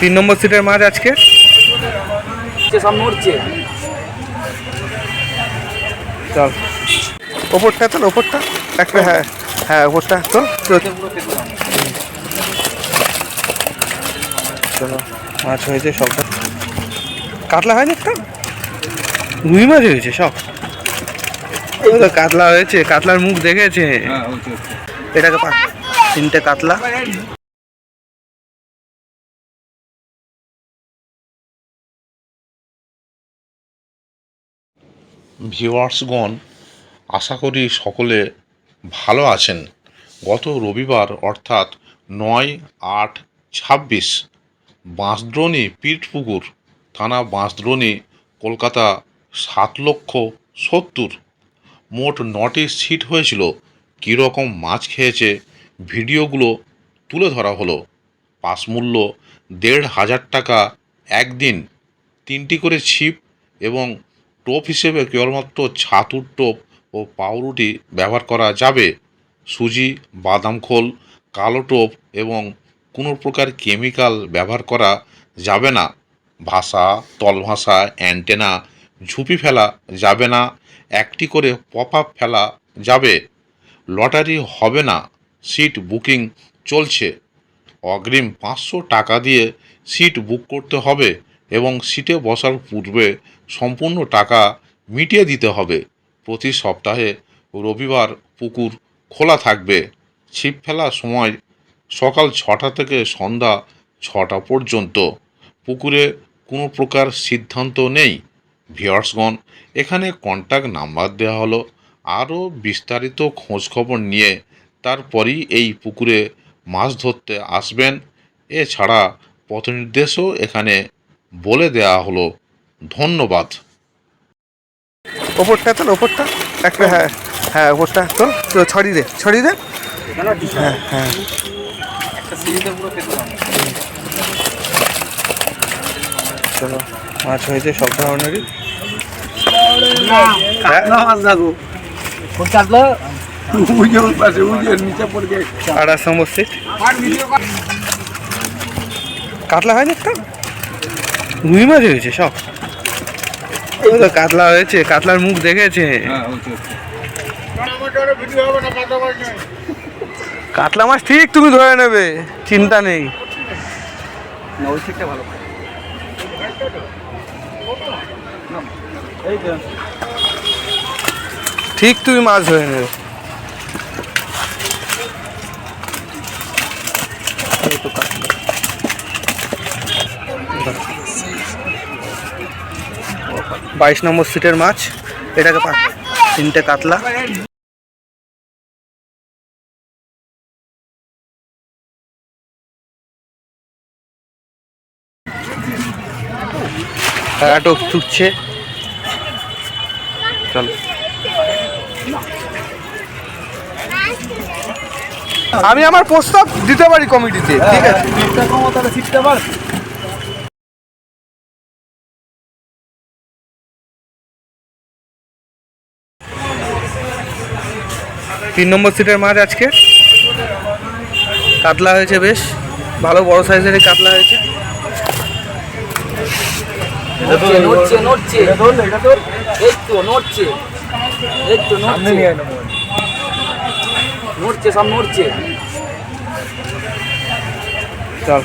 3 নম্বর সিটের মাছ আজকে সব নড়ছে। চল ওপরটা তোল, ওপরটা একটা, হ্যাঁ হ্যাঁ ওপরটা তোল। চলো মাছ হয়েছে সবটা। কাতলা হয়নি একটা, রুই মাছ হয়েছে সব। কাতলা হয়েছে, কাতলার মুখ দেখেছে। এটাকে 3টে কাতলা। ভিউয়ার্সগণ, আশা করি সকলে ভালো আছেন। গত রবিবার অর্থাৎ 9/8/26 বাঁশদ্রোণী পীরপুকুর থানা, বাঁশদ্রোণী, কলকাতা 7,70,000 মোট 9টি সিট হয়েছিল। কীরকম মাছ খেয়েছে ভিডিওগুলো তুলে ধরা হলো। পাস মূল্য 1,500 টাকা একদিন। 3টি করে ছিপ এবং টোপ হিসেবে কেবলমাত্র ছাতুর টোপ ও পাউরুটি ব্যবহার করা যাবে। সুজি, বাদাম খোল, কালো টোপ এবং কোনো প্রকার কেমিক্যাল ব্যবহার করা যাবে না। ভাষা, তলভাষা, অ্যান্টেনা, ঝুপি ফেলা যাবে না। একটি করে পপ আপ ফেলা যাবে। লটারি হবে না। সিট বুকিং চলছে। অগ্রিম 500 টাকা দিয়ে সিট বুক করতে হবে এবং সিটে বসার পূর্বে সম্পূর্ণ টাকা মিটিয়ে দিতে হবে। প্রতি সপ্তাহে রবিবার পুকুর খোলা থাকবে। ছিপ ফেলার সময় সকাল 6টা থেকে সন্ধ্যা 6টা পর্যন্ত। পুকুরে কোনো প্রকার সিদ্ধান্ত নেই। ভিউয়ার্সগণ, এখানে কন্ট্যাক্ট নাম্বার দেওয়া হলো। আরও বিস্তারিত খোঁজখবর নিয়ে তারপরই এই পুকুরে মাছ ধরতে আসবেন। এছাড়া পথ নির্দেশও এখানে বলে দেওয়া হলো। ধন্যবাদ। ওপরটা তোল, ওপরটা একটা, হ্যাঁ হ্যাঁ ওপরটা তোল। ছড়িয়ে দে, ছড়িয়ে দে। হ্যাঁ হ্যাঁ চলো মাছ হয়েছে সব ধরনেরই। 28 নম্বর সিট। কাতলা হয়নি একটা, রুই মাছ হয়েছে সব। কাতলা হয়েছে, কাতলার মুখ দেখেছে। কাতলা মাছ ঠিক তুমি ধরে নেবে, চিন্তা নেই। ঠিক তুমি মাছ ধরে নেবে। বাইশ নম্বর সিটের মাছ। এটাকে 3টে কাতলা। টোপ ছুটছে। চল আমি আমার প্রস্তাব দিতে পারি কমিটিতে, ঠিক আছে? 3 নম্বর সিটের মাছ আজকে কাতলা হয়েছে, বেশ ভালো বড় সাইজের কাতলা হয়েছে। নড়ছে নড়ছে, এই তো নড়ছে, এই তো নড়ছে, নড়ছে সব নড়ছে। চল